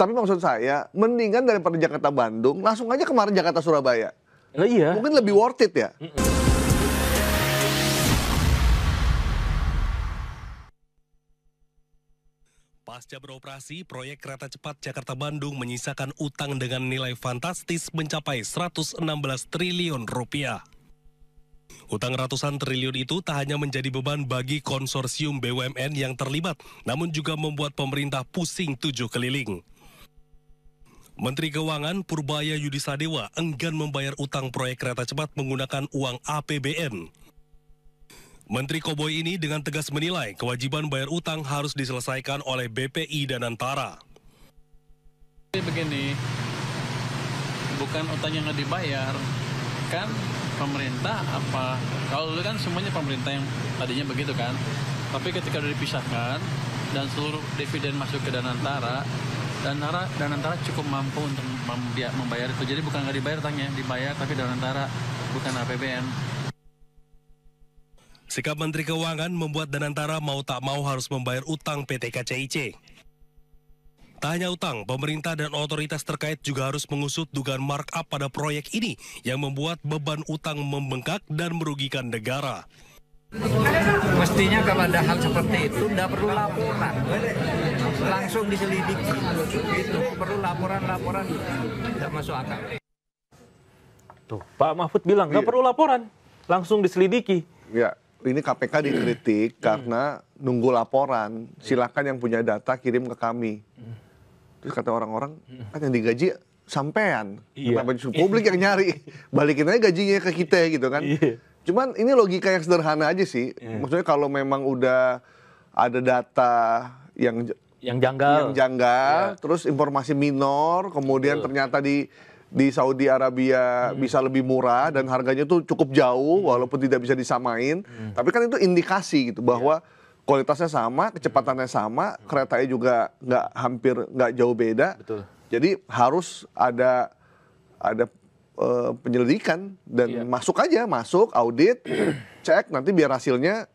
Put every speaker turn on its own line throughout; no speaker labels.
Tapi maksud saya, mendingan daripada Jakarta-Bandung, langsung aja kemarin Jakarta-Surabaya.
Iya.
Mungkin lebih worth it ya.
Pasca beroperasi, proyek kereta cepat Jakarta-Bandung menyisakan utang dengan nilai fantastis mencapai 116 triliun rupiah. Utang ratusan triliun itu tak hanya menjadi beban bagi konsorsium BUMN yang terlibat, namun juga membuat pemerintah pusing tujuh keliling. Menteri Keuangan Purbaya Yudisadewa enggan membayar utang proyek kereta cepat menggunakan uang APBN. Menteri Koboi ini dengan tegas menilai kewajiban bayar utang harus diselesaikan oleh BPI dan Antara.
Begini, bukan utang yang nggak dibayar, kan pemerintah apa? Kalau dulu kan semuanya pemerintah yang tadinya begitu kan, tapi ketika udah dipisahkan dan seluruh dividen masuk ke Danantara, Danantara cukup mampu untuk membayar itu. Jadi bukan nggak dibayar utangnya, dibayar tapi Danantara bukan APBN.
Sikap Menteri Keuangan membuat Danantara mau tak mau harus membayar utang PT KCIC. Tak hanya utang, pemerintah dan otoritas terkait juga harus mengusut dugaan markup pada proyek ini yang membuat beban utang membengkak dan merugikan negara.
Mestinya kalau ada hal seperti itu tidak perlu laporan, langsung diselidiki. Itu perlu laporan tidak masuk akal.
Tuh, Pak Mahfud bilang nggak perlu laporan, langsung diselidiki.
Ya, ini KPK dikritik karena nunggu laporan. Silakan yang punya data kirim ke kami. Terus kata orang-orang, kan yang digaji sampean. Kenapa justru publik yang nyari? Balikin aja gajinya ke kita gitu kan. Cuman ini logika yang sederhana aja sih. Maksudnya kalau memang udah ada data yang janggal, terus informasi minor, kemudian ternyata di Saudi Arabia bisa lebih murah dan harganya tuh cukup jauh walaupun tidak bisa disamain. Tapi kan itu indikasi gitu bahwa kualitasnya sama, kecepatannya sama, keretanya juga hampir nggak jauh beda.
Betul.
Jadi harus ada penyelidikan dan masuk audit, cek nanti biar hasilnya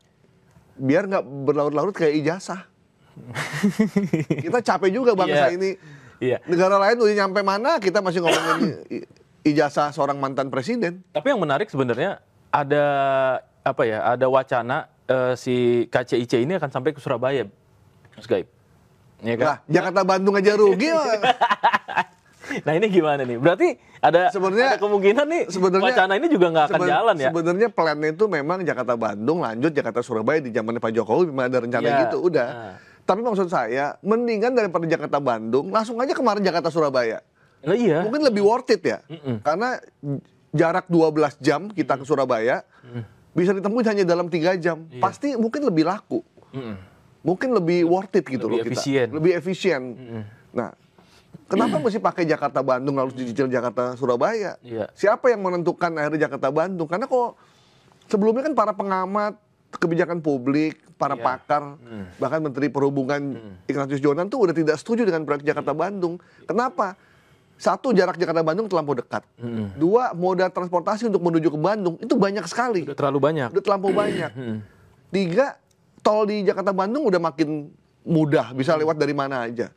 biar nggak berlarut-larut kayak ijazah. Kita capek juga bangsa ini. Negara lain udah nyampe mana kita masih ngomongin ijazah seorang mantan presiden.
Tapi yang menarik sebenarnya ada wacana si KCIC ini akan sampai ke Surabaya, Mas Gaib. Ya kan?
Nah, Jakarta-Bandung aja rugi.
Nah ini gimana nih? Berarti ada kemungkinan nih wacana ini juga nggak akan jalan ya?
Sebenarnya plannya itu memang Jakarta-Bandung lanjut Jakarta-Surabaya di zamannya Pak Jokowi memang ada rencana gitu, udah. Tapi maksud saya, mendingan daripada Jakarta-Bandung, langsung aja kemarin Jakarta-Surabaya.
Iya.
Mungkin lebih worth it ya. Karena jarak 12 jam kita ke Surabaya, bisa ditempuh hanya dalam 3 jam. Pasti mungkin lebih laku. Mungkin lebih worth it gitu loh kita. Lebih efisien. Nah, kenapa mesti pakai Jakarta-Bandung lalu dicicil Jakarta-Surabaya? Siapa yang menentukan akhirnya Jakarta-Bandung? Karena kok sebelumnya kan para pengamat kebijakan publik, para pakar, bahkan Menteri Perhubungan Ignatius Jonan tuh udah tidak setuju dengan proyek Jakarta-Bandung. Kenapa? Satu, jarak Jakarta-Bandung terlampau dekat. Dua, moda transportasi untuk menuju ke Bandung itu banyak sekali.
Udah terlalu banyak.
Udah terlampau banyak. Tiga, tol di Jakarta-Bandung udah makin mudah, bisa lewat dari mana aja.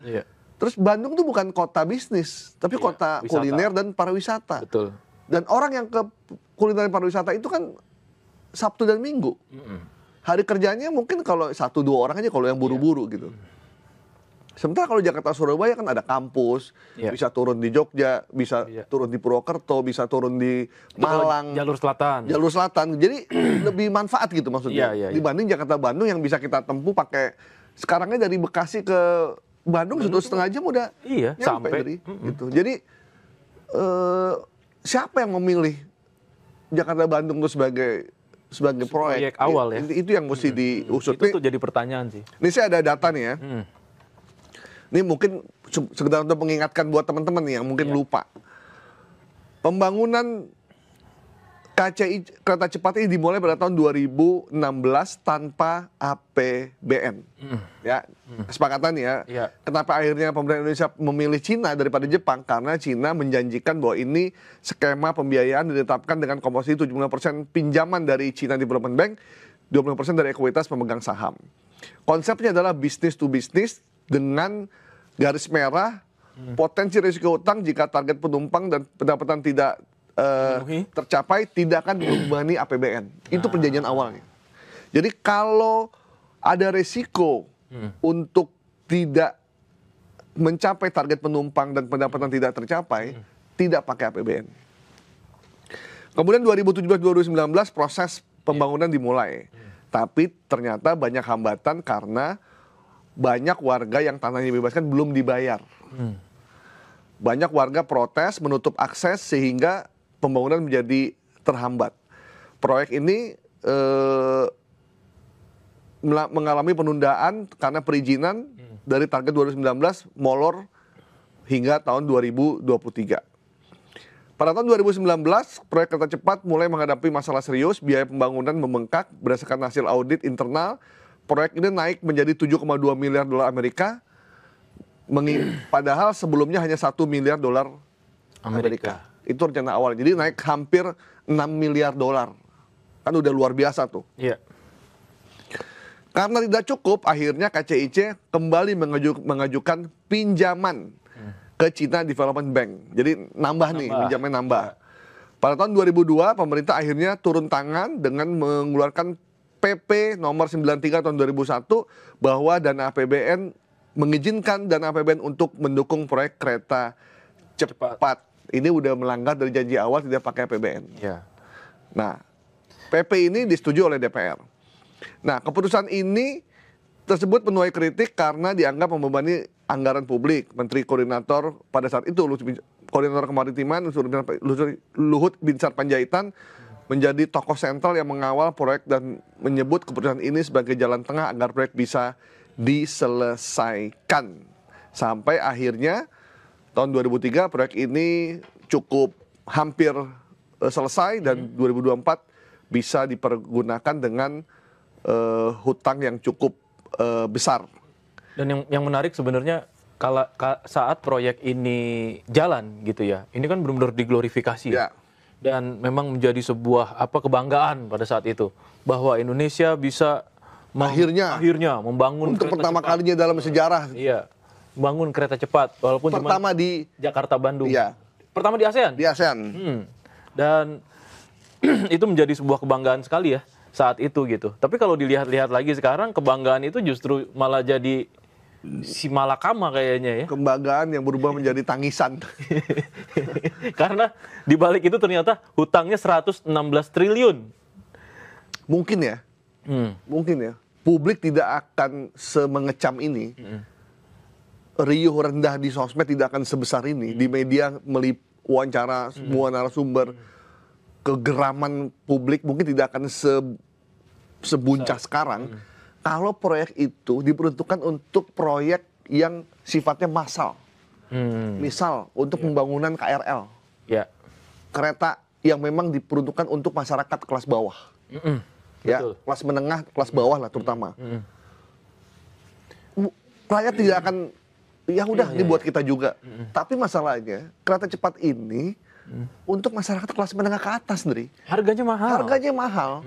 Terus Bandung tuh bukan kota bisnis, tapi kota kuliner dan pariwisata.
Betul.
Dan orang yang ke kuliner dan pariwisata itu kan Sabtu dan Minggu. Hari kerjanya mungkin kalau 1-2 orang aja kalau yang buru-buru gitu. Sementara kalau Jakarta-Surabaya kan ada kampus, bisa turun di Jogja, bisa turun di Purwokerto, bisa turun di Malang.
Jalur selatan.
Jalur selatan. Jadi lebih manfaat gitu maksudnya. Dibanding Jakarta-Bandung yang bisa kita tempuh pakai, sekarangnya dari Bekasi ke Bandung 1,5 jam udah nyampe. Gitu. Jadi siapa yang memilih Jakarta-Bandung itu sebagai proyek
awal ya?
Itu yang mesti diusut.
Itu tuh jadi pertanyaan sih.
Ini saya ada data nih ya. Ini mungkin sekedar untuk mengingatkan buat teman-teman nih yang mungkin lupa. Pembangunan KCI kereta cepat ini dimulai pada tahun 2016 tanpa APBN. Ya, kesepakatan ya. Kenapa akhirnya pemerintah Indonesia memilih Cina daripada Jepang? Karena Cina menjanjikan bahwa ini skema pembiayaan ditetapkan dengan komposisi 75% pinjaman dari China Development Bank, 20% dari ekuitas pemegang saham. Konsepnya adalah business to business dengan garis merah potensi risiko utang jika target penumpang dan pendapatan tidak tercapai tidak akan membebani APBN. Itu perjanjian awalnya. Jadi kalau ada risiko untuk tidak mencapai target penumpang dan pendapatan tidak tercapai, tidak pakai APBN. Kemudian 2017-2019 proses pembangunan dimulai. Tapi ternyata banyak hambatan karena banyak warga yang tanahnya dibebaskan belum dibayar. Banyak warga protes menutup akses sehingga pembangunan menjadi terhambat. Proyek ini mengalami penundaan karena perizinan dari target 2019 molor hingga tahun 2023. Pada tahun 2019, proyek kereta cepat mulai menghadapi masalah serius, biaya pembangunan membengkak berdasarkan hasil audit internal. Proyek ini naik menjadi 7,2 miliar dolar Amerika, padahal sebelumnya hanya 1 miliar dolar Amerika. Itu rencana awal. Jadi naik hampir 6 miliar dolar. Kan udah luar biasa tuh.
Iya.
Karena tidak cukup, akhirnya KCIC kembali mengajukan pinjaman ke China Development Bank. Jadi nambah nih, pinjaman nambah. Pada tahun 2002, pemerintah akhirnya turun tangan dengan mengeluarkan PP nomor 93 tahun 2001 bahwa dana APBN mengizinkan dana APBN untuk mendukung proyek kereta cepat. Ini udah melanggar dari janji awal tidak pakai APBN.
Ya.
Nah, PP ini disetujui oleh DPR. Nah, keputusan ini tersebut menuai kritik karena dianggap membebani anggaran publik. Menteri Koordinator pada saat itu, Koordinator Kemaritiman, Luhut Binsar Panjaitan, menjadi tokoh sentral yang mengawal proyek dan menyebut keputusan ini sebagai jalan tengah agar proyek bisa diselesaikan. Sampai akhirnya tahun 2003 proyek ini cukup hampir selesai dan 2024 bisa dipergunakan dengan hutang yang cukup besar.
Dan yang menarik sebenarnya kalau saat proyek ini jalan gitu ya, ini kan benar-benar diglorifikasi.
Ya.
Dan memang menjadi sebuah kebanggaan pada saat itu bahwa Indonesia bisa akhirnya membangun
untuk pertama kalinya dalam sejarah.
Iya, membangun kereta cepat walaupun
pertama di
Jakarta Bandung.
Iya.
Pertama di ASEAN.
Di ASEAN.
Dan itu menjadi sebuah kebanggaan sekali ya saat itu gitu. Tapi kalau dilihat-lihat lagi sekarang kebanggaan itu justru malah jadi si malakama kayaknya ya.
Kebanggaan yang berubah menjadi tangisan.
Karena di balik itu ternyata hutangnya 116 triliun.
Mungkin ya. Mungkin ya. Publik tidak akan semengecam ini. Riuh rendah di sosmed tidak akan sebesar ini. Di media wawancara semua narasumber. Kegeraman publik mungkin tidak akan sebuncah sekarang. Kalau proyek itu diperuntukkan untuk proyek yang sifatnya massal. Misal untuk pembangunan KRL. Kereta yang memang diperuntukkan untuk masyarakat kelas bawah. Ya, betul. Kelas menengah, kelas bawah lah terutama. Rakyat tidak akan, ya udah ini buat kita juga. Tapi masalahnya kereta cepat ini untuk masyarakat kelas menengah ke atas, Ndri. Harganya mahal. Harganya mahal.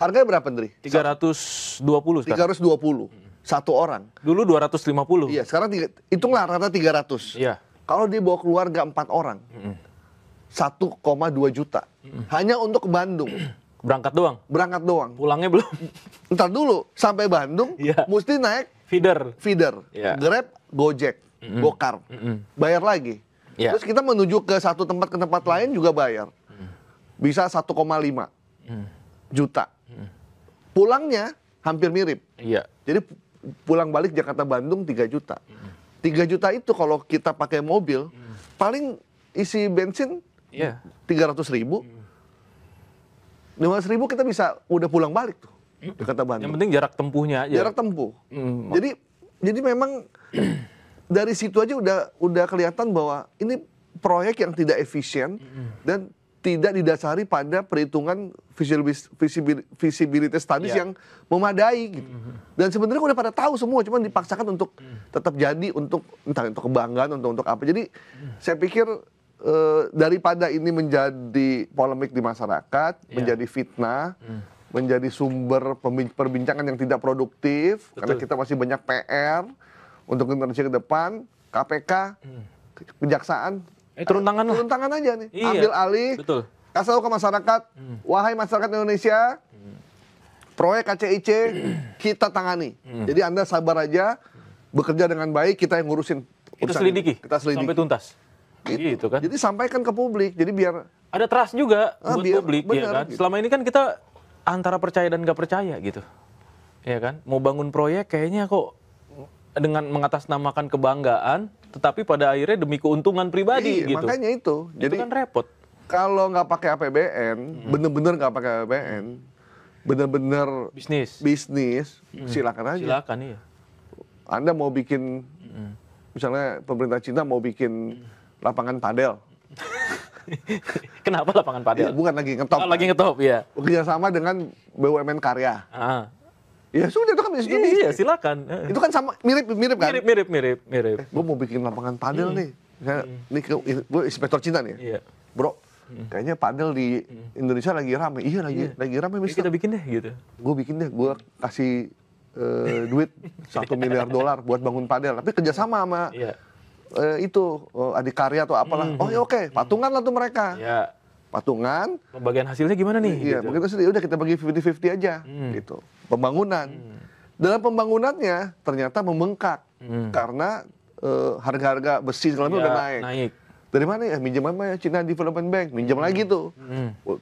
Harganya berapa, Ndri?
320 sekarang.
320. Satu orang.
Dulu 250.
Iya, sekarang hitunglah rata 300.
Iya.
Kalau dia bawa keluarga 4 orang, 1,2 juta. Hanya untuk ke Bandung.
Berangkat doang?
Berangkat doang.
Pulangnya belum?
Ntar dulu, sampai Bandung, mesti naik feeder. Grab, Gojek, Gokar. Bayar lagi. Terus kita menuju ke satu tempat ke tempat lain juga bayar. Bisa 1,5 juta. Pulangnya hampir mirip. Jadi pulang balik Jakarta Bandung 3 juta. 3 juta itu kalau kita pakai mobil, paling isi bensin 300.000. 500.000 kita bisa udah pulang balik tuh Jakarta Bandung.
Yang penting jarak tempuhnya aja.
Jarak tempuh. Jadi memang dari situ aja udah kelihatan bahwa ini proyek yang tidak efisien dan tidak didasari pada perhitungan visibility studies yang memadai gitu. Dan sebenarnya udah pada tahu semua, cuma dipaksakan untuk tetap jadi untuk entah untuk kebanggaan untuk apa. Jadi saya pikir daripada ini menjadi polemik di masyarakat, menjadi fitnah, menjadi sumber perbincangan yang tidak produktif, karena kita masih banyak PR untuk generasi ke depan, KPK kejaksaan
turun tangan lah.
turun tangan aja nih,
Iya,
ambil alih,
betul.
kasih tahu ke masyarakat, wahai masyarakat Indonesia, proyek KCIC kita tangani. Jadi Anda sabar aja, bekerja dengan baik, kita yang ngurusin.
Kita
urusan
selidiki,
ini. Kita selidiki.
sampai tuntas. Gitu kan.
Jadi sampaikan ke publik, jadi biar
Ada trust juga buat
biar-
publik,
bener,
ya kan.
gitu.
Selama ini kan kita antara percaya dan nggak percaya gitu, ya kan. Mau bangun proyek kayaknya kok dengan mengatasnamakan kebanggaan, tetapi pada akhirnya demi keuntungan pribadi
Iya,
gitu.
makanya itu. Jadi
Itu kan repot.
kalau nggak pakai APBN, bener-bener nggak pakai APBN, bener-bener bisnis, silakan aja.
Silakan iya.
Anda mau bikin, misalnya pemerintah Cina mau bikin lapangan padel,
Kenapa lapangan padel?
ya, bukan lagi ngetop,
Oh, lagi ngetop ya.
bekerja sama dengan BUMN Karya.
Ah.
Ya sudah, itu kan bisnis.
Iya, silakan.
Itu kan sama mirip kan?
Mirip.
Gue mau bikin lapangan padel nih. Ini gue inspektor Cina nih.
Iya.
Bro, kayaknya padel di Indonesia lagi rame. Iya, lagi rame,
Jadi
Mister.
kita bikin deh gitu.
Gue bikin deh, gue kasih duit $1 miliar buat bangun padel. Tapi kerjasama sama
Iya.
adik karya atau apalah. Oh ya oke, patungan lah tuh mereka.
Ya.
Patungan.
Pembagian hasilnya gimana nih?
Iya,
gitu.
begitu sedih. Udah kita bagi 50-50 aja. Gitu. Pembangunan. Dalam pembangunannya ternyata membengkak. Karena harga-harga besi segala macam
Ya,
udah naik. Dari mana ya? Minjem apa ya? China Development Bank. Minjem lagi tuh.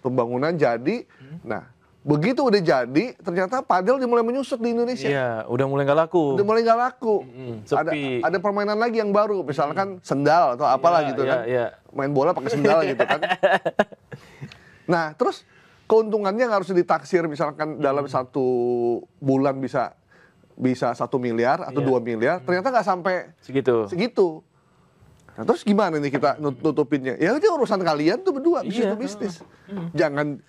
Pembangunan jadi. Nah, begitu udah jadi, ternyata padel udah mulai menyusut di Indonesia.
Iya, udah mulai nggak laku.
Udah mulai nggak laku.
sepi.
Ada permainan lagi yang baru, misalkan sendal atau apalah gitu kan.
Iya.
Main bola pakai sendal gitu kan. Nah, terus keuntungannya yang harus ditaksir misalkan dalam 1 bulan bisa 1 miliar atau 2 miliar, ternyata nggak sampai segitu. Nah, terus gimana nih kita nutupinnya? Ya itu urusan kalian tuh berdua, bisnis to bisnis. Jangan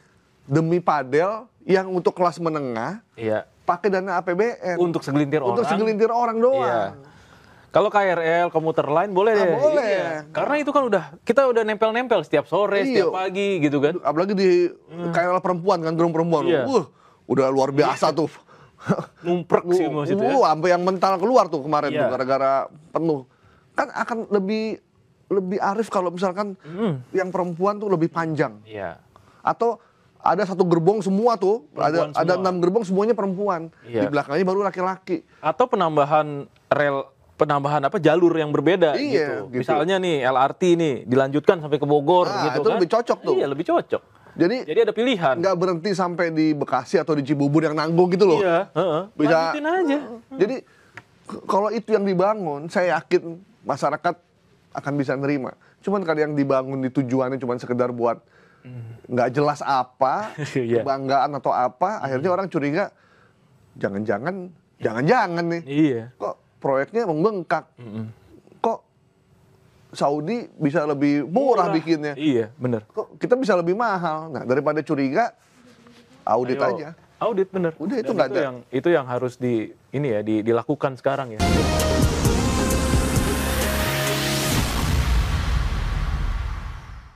demi padel yang untuk kelas menengah, pakai dana APBN.
Untuk segelintir orang.
Untuk segelintir orang doang.
Iya. Kalau KRL, komuter lain boleh deh.
Boleh.
Iya. Karena itu kan kita udah nempel-nempel setiap sore, setiap pagi gitu kan.
Apalagi di KRL perempuan kan, gerung perempuan.
Iya.
Udah luar biasa tuh.
Numprek sih maksudnya.
Sampai yang mental keluar tuh kemarin
Iya.
tuh gara-gara penuh. Kan akan lebih arif kalau misalkan yang perempuan tuh lebih panjang.
Iya.
Atau ada 1 gerbong semua tuh,
Perempuan
ada
semua.
6 gerbong semuanya perempuan.
Iya.
Di belakangnya baru laki-laki.
Atau penambahan jalur yang berbeda
Iya, gitu.
Misalnya nih LRT nih dilanjutkan sampai ke Bogor gitu
itu
kan.
lebih cocok tuh.
Iya, lebih cocok.
Jadi
ada pilihan.
nggak berhenti sampai di Bekasi atau di Cibubur yang nanggung gitu loh.
Iya,
Bisa
lanjutin aja.
Jadi kalau itu yang dibangun, saya yakin masyarakat akan bisa nerima. Cuman kalau yang dibangun di tujuannya cuma sekedar buat nggak jelas apa,
Iya.
kebanggaan atau apa, akhirnya orang curiga, jangan-jangan nih,
Iya.
kok proyeknya membengkak, kok Saudi bisa lebih murah bikinnya,
Iya, bener.
kok kita bisa lebih mahal. Nah, daripada curiga, audit
Ayo,
aja.
Audit bener.
Udah, itu
Dan
nggak ada.
Itu yang harus dilakukan sekarang ya.